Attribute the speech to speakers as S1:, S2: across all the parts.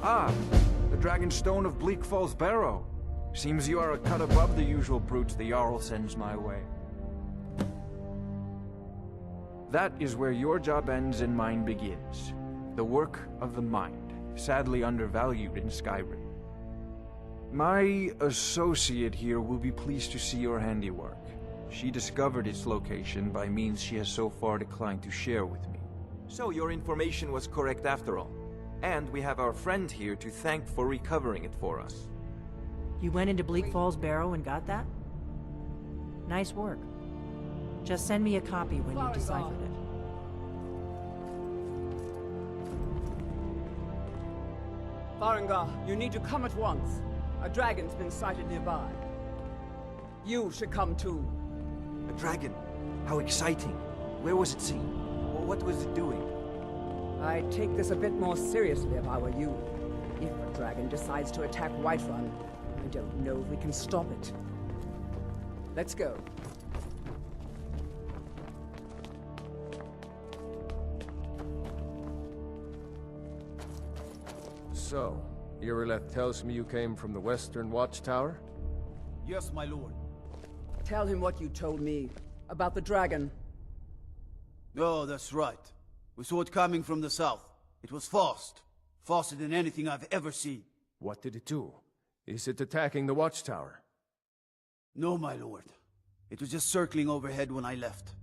S1: Ah, the Dragonstone of Bleak Falls Barrow. Seems you are a cut above the usual brutes the Jarl sends my way. That is where your job ends and mine begins. The work of the mind, sadly undervalued in Skyrim. My associate here will be pleased to see your handiwork. She discovered its location by means she has so far declined to share with me. So your information was correct after all. And we have our friend here to thank for recovering it for us.
S2: You went into Bleak Falls Barrow and got that? Nice work. Just send me a copy when you've deciphered it.
S3: Farengar, you need to come at once. A dragon's been sighted nearby. You should come too.
S1: A dragon? How exciting. Where was it seen? What was it doing?
S3: I'd take this a bit more seriously if I were you. If a dragon decides to attack Whiterun, I don't know if we can stop it. Let's go.
S4: So, Irileth tells me you came from the Western Watchtower?
S5: Yes, my lord.
S3: Tell him what you told me about the dragon.
S5: Oh, that's right. We saw it coming from the south. It was fast. Faster than anything I've ever seen.
S4: What did it do? Is it attacking the Watchtower?
S5: No, my lord. It was just circling overhead when I left.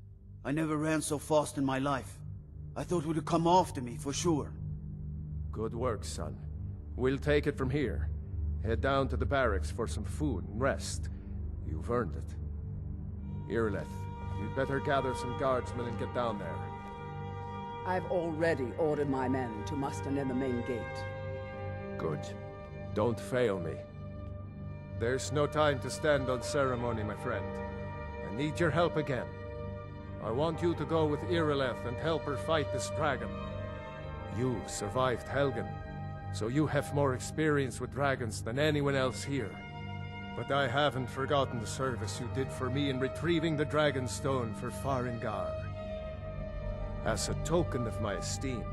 S5: I never ran so fast in my life. I thought it would come after me, for sure.
S4: Good work, son. We'll take it from here. Head down to the barracks for some food and rest. You've earned it. Irileth, you'd better gather some guardsmen and get down there.
S3: I've already ordered my men to muster near the main gate.
S4: Good. Don't fail me. There's no time to stand on ceremony, my friend. I need your help again. I want you to go with Irileth and help her fight this dragon. You survived Helgen, so you have more experience with dragons than anyone else here. But I haven't forgotten the service you did for me in retrieving the Dragonstone for Farengar. As a token of my esteem,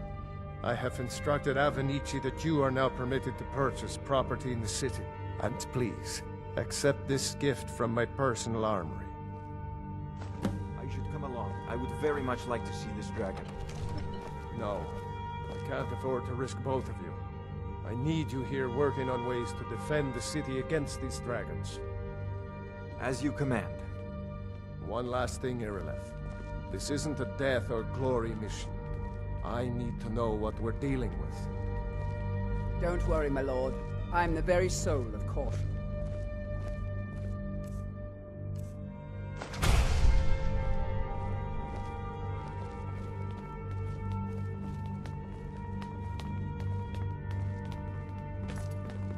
S4: I have instructed Avenici that you are now permitted to purchase property in the city. And please, accept this gift from my personal armory.
S1: I should come along. I would very much like to see this dragon.
S4: No, I can't afford to risk both of you. I need you here working on ways to defend the city against these dragons.
S1: As you command.
S4: One last thing, Irileth. This isn't a death or glory mission. I need to know what we're dealing with.
S3: Don't worry, my lord. I'm the very soul of caution.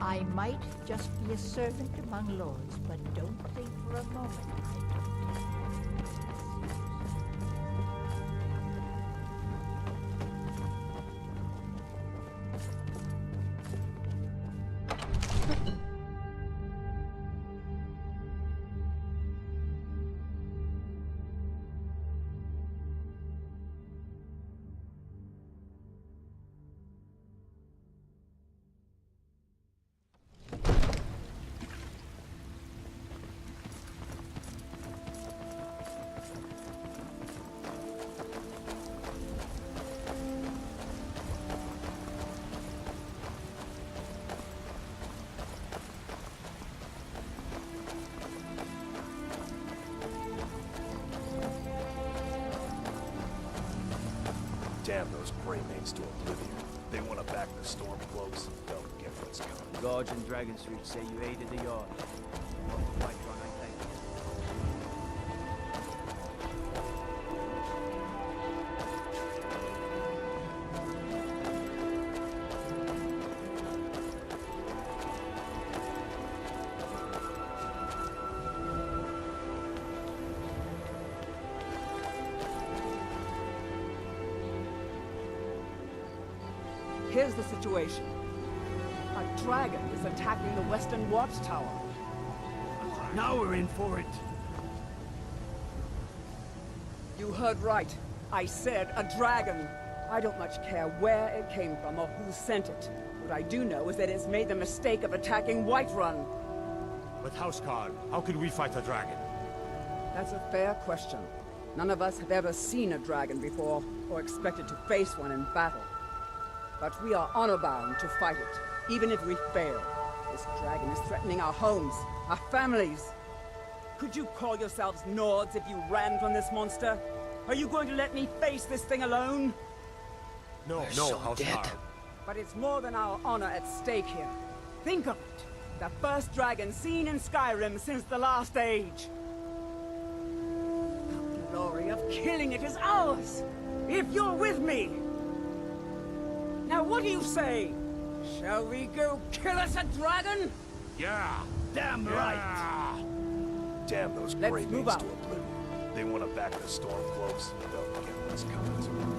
S6: I might just be a servant among lords, but don't think for a moment I don't take
S7: Damn those Greymanes to oblivion. They want to back the Stormcloaks. Don't get what's coming.
S5: The guards in Dragon Street say you aided the yard. I thank you.
S3: Here's the situation. A dragon is attacking the Western Watchtower.
S5: Now we're in for it.
S3: You heard right. I said a dragon. I don't much care where it came from or who sent it. What I do know is that it's made the mistake of attacking Whiterun.
S8: But Housecarl, how could we fight a dragon?
S3: That's a fair question. None of us have ever seen a dragon before, or expected to face one in battle. But we are honor-bound to fight it, even if we fail. This dragon is threatening our homes, our families. Could you call yourselves Nords if you ran from this monster? Are you going to let me face this thing alone?
S8: No, Housecarl.
S3: But it's more than our honor at stake here. Think of it. The first dragon seen in Skyrim since the Last Age. The glory of killing it is ours, if you're with me. Now what do you say? Shall we go kill us a dragon?
S8: Yeah!
S5: Damn right!
S7: Damn those
S3: Let's
S7: gray
S3: move
S7: mates
S3: out.
S7: to oblivion. They want to back the storm close. Don't get what's coming to them.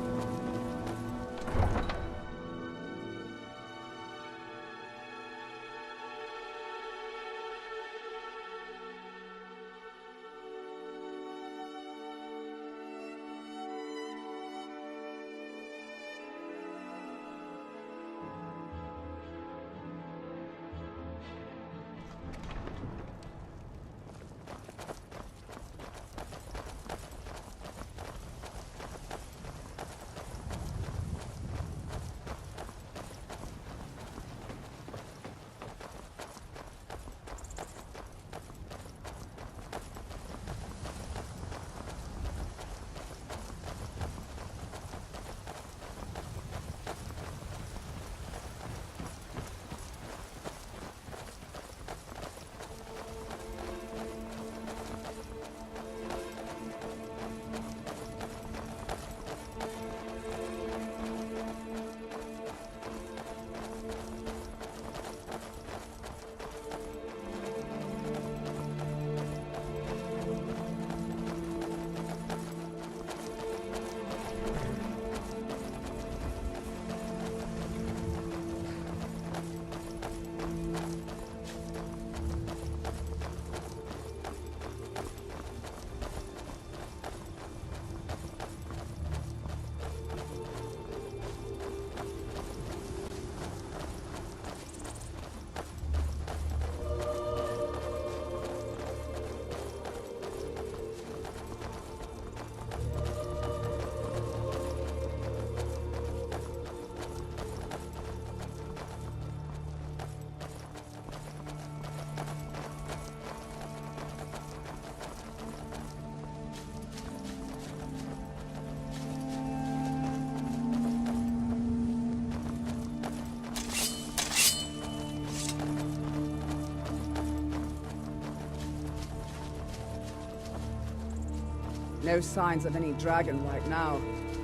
S3: No signs of any dragon right now,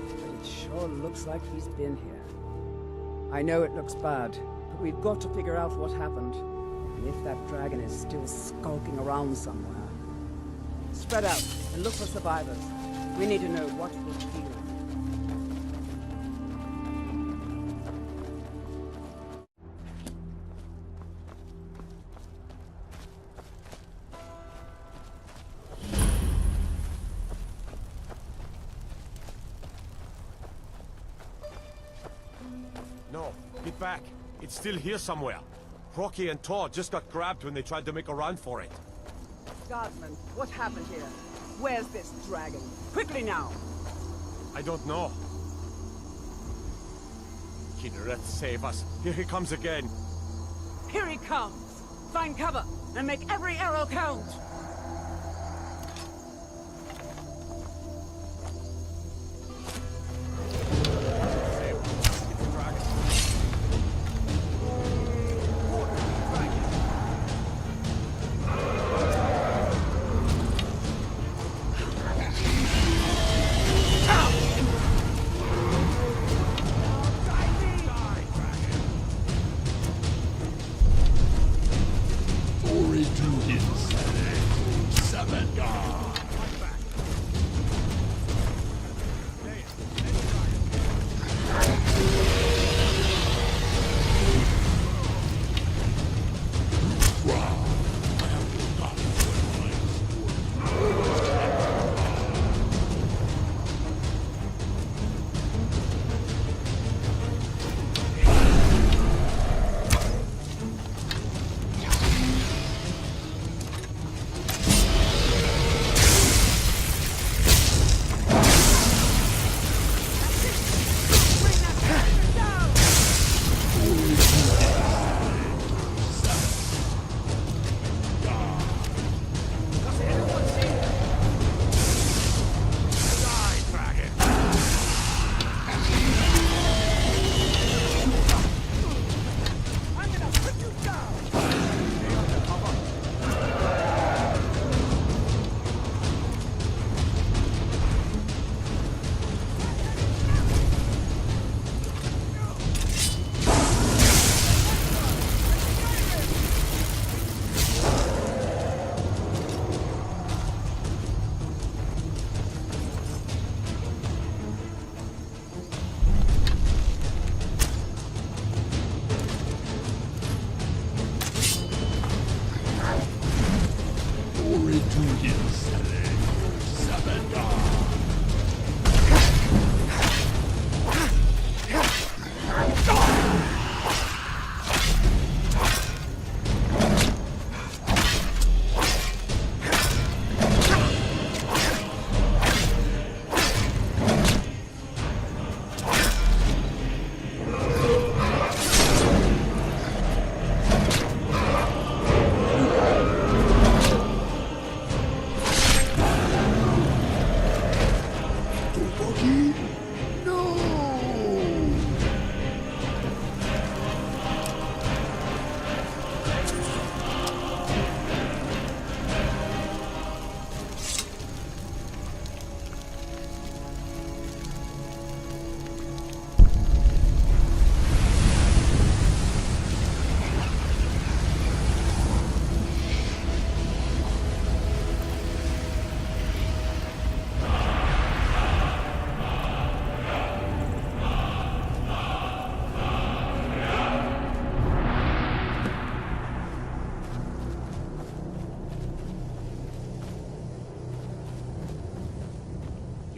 S3: but it sure looks like he's been here. I know it looks bad, but we've got to figure out what happened, and if that dragon is still skulking around somewhere. Spread out and look for survivors. We need to know what we're feeling.
S8: No, get back. It's still here somewhere. Rocky and Todd just got grabbed when they tried to make a run for it.
S3: Guardsman, what happened here? Where's this dragon? Quickly now!
S8: I don't know. Kinneret, save us. Here he comes again.
S3: Here he comes! Find cover and make every arrow count!
S9: Glory to his.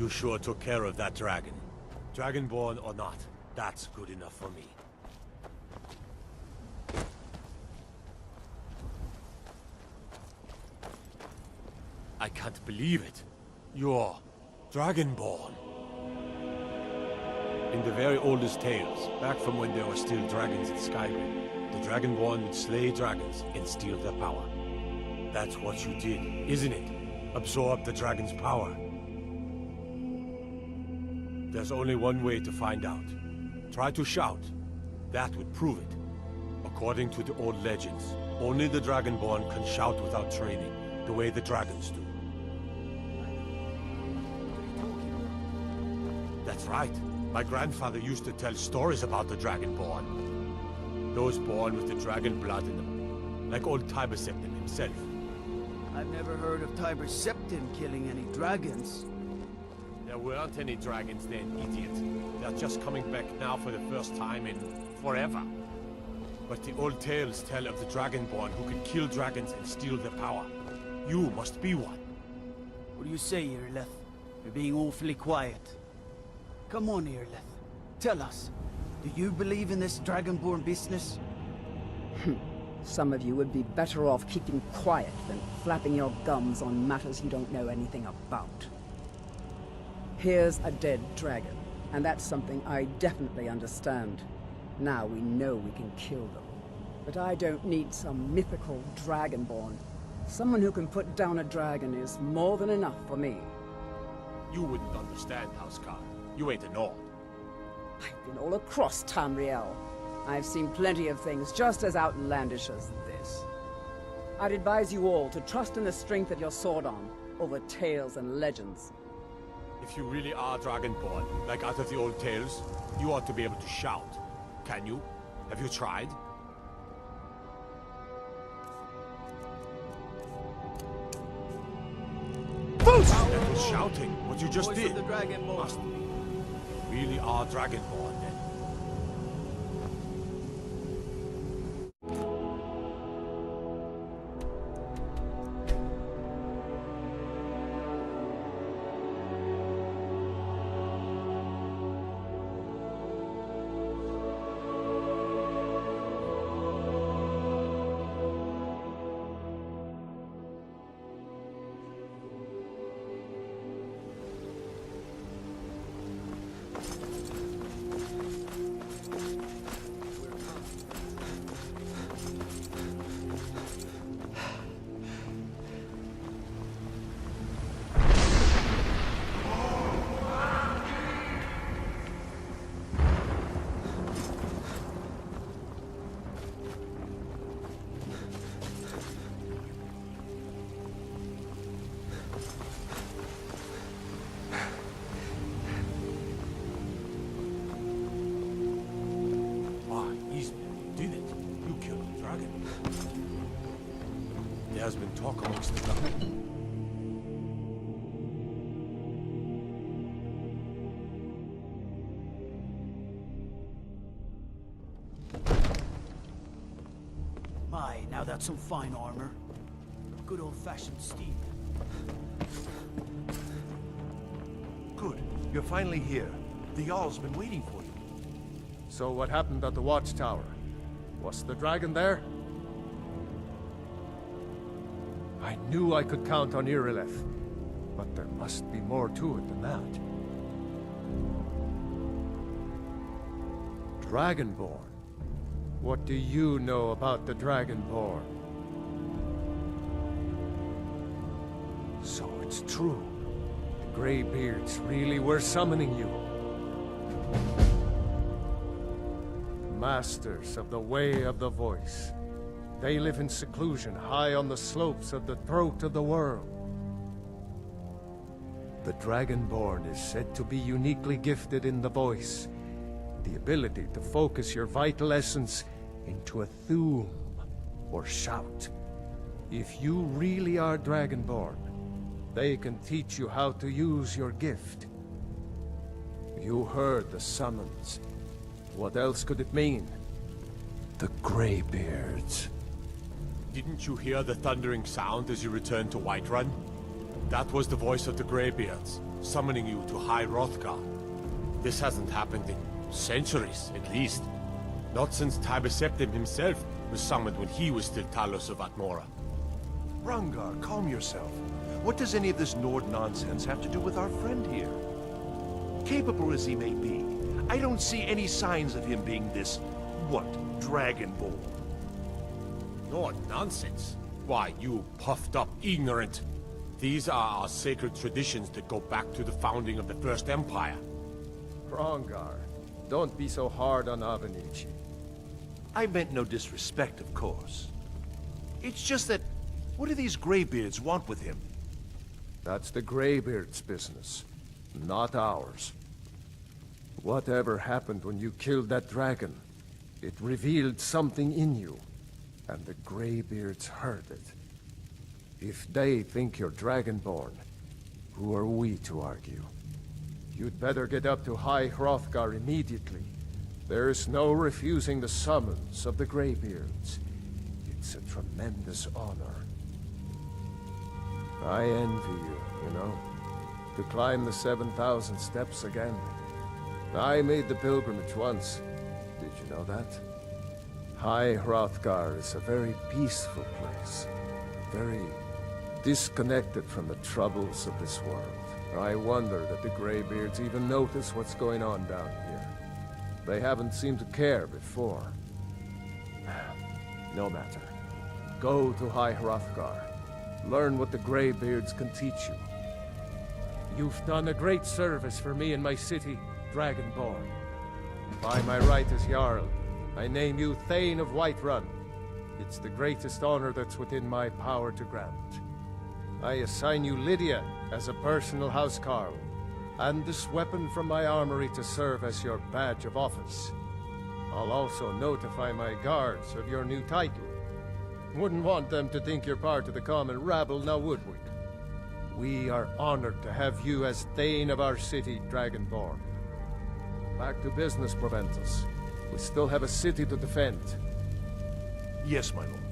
S8: You sure took care of that dragon. Dragonborn or not, that's good enough for me. I can't believe it. You're Dragonborn. In the very oldest tales, back from when there were still dragons in Skyrim, the Dragonborn would slay dragons and steal their power. That's what you did, isn't it? Absorb the dragon's power. There's only one way to find out. Try to shout. That would prove it. According to the old legends, only the Dragonborn can shout without training, the way the dragons do. That's right. My grandfather used to tell stories about the Dragonborn. Those born with the dragon blood in them, like old Tiber Septim himself.
S5: I've never heard of Tiber Septim killing any dragons.
S8: There weren't any dragons then, idiot. They're just coming back now for the first time in forever. But the old tales tell of the Dragonborn who can kill dragons and steal their power. You must be one.
S5: What do you say, Irileth? You're being awfully quiet. Come on, Irileth. Tell us, do you believe in this Dragonborn business?
S3: Some of you would be better off keeping quiet than flapping your gums on matters you don't know anything about. Here's a dead dragon, and that's something I definitely understand. Now we know we can kill them. But I don't need some mythical Dragonborn. Someone who can put down a dragon is more than enough for me.
S8: You wouldn't understand, Housecarl. You ain't a Nord.
S3: I've been all across Tamriel. I've seen plenty of things just as outlandish as this. I'd advise you all to trust in the strength of your sword arm over tales and legends.
S8: If you really are Dragonborn, like out of the old tales, you ought to be able to shout. Can you? Have you tried? That was shouting, what you just did. Must be. You really are Dragonborn, then. There's been talk amongst the guard.
S5: My, now that's some fine armor. Good old-fashioned steel.
S7: Good. You're finally here. The Jarl's been waiting for you.
S4: So what happened at the watchtower? Was the dragon there? I knew I could count on Irileth, but there must be more to it than that. Dragonborn? What do you know about the Dragonborn? So it's true. The Greybeards really were summoning you. Masters of the Way of the Voice. They live in seclusion high on the slopes of the throat of the world. The Dragonborn is said to be uniquely gifted in the voice. The ability to focus your vital essence into a thum, or shout. If you really are Dragonborn, they can teach you how to use your gift. You heard the summons. What else could it mean? The Greybeards.
S8: Didn't you hear the thundering sound as you returned to Whiterun? That was the voice of the Greybeards. summoning you to High Hrothgar. This hasn't happened in centuries, at least. Not since Tiber Septim himself was summoned when he was still Talos of Atmora.
S7: Hrongar, calm yourself. What does any of this Nord nonsense have to do with our friend here? Capable as he may be, I don't see any signs of him being this, what, Dragonborn?
S8: Nord nonsense? Why, you puffed up ignorant. These are our sacred traditions that go back to the founding of the First Empire.
S4: Hrongar, don't be so hard on Avenici.
S7: I meant no disrespect, of course. It's just that, what do these Greybeards want with him?
S4: That's the Greybeard's business, not ours. Whatever happened when you killed that dragon, it revealed something in you, and the Greybeards heard it. If they think you're Dragonborn, who are we to argue? You'd better get up to High Hrothgar immediately. There's no refusing the summons of the Greybeards. It's a tremendous honor. I envy you know, to climb the 7,000 steps again. I made the pilgrimage once. Did you know that? High Hrothgar is a very peaceful place. Very disconnected from the troubles of this world. I wonder that the Greybeards even notice what's going on down here. They haven't seemed to care before. No matter. Go to High Hrothgar. Learn what the Greybeards can teach you. You've done a great service for me and my city, Dragonborn. By my right as Jarl, I name you Thane of Whiterun. It's the greatest honor that's within my power to grant. I assign you Lydia as a personal housecarl, and this weapon from my armory to serve as your badge of office. I'll also notify my guards of your new title. Wouldn't want them to think you're part of the common rabble, now would we? We are honored to have you as Thane of our city, Dragonborn. Back to business, Proventus. We still have a city to defend.
S7: Yes, my lord.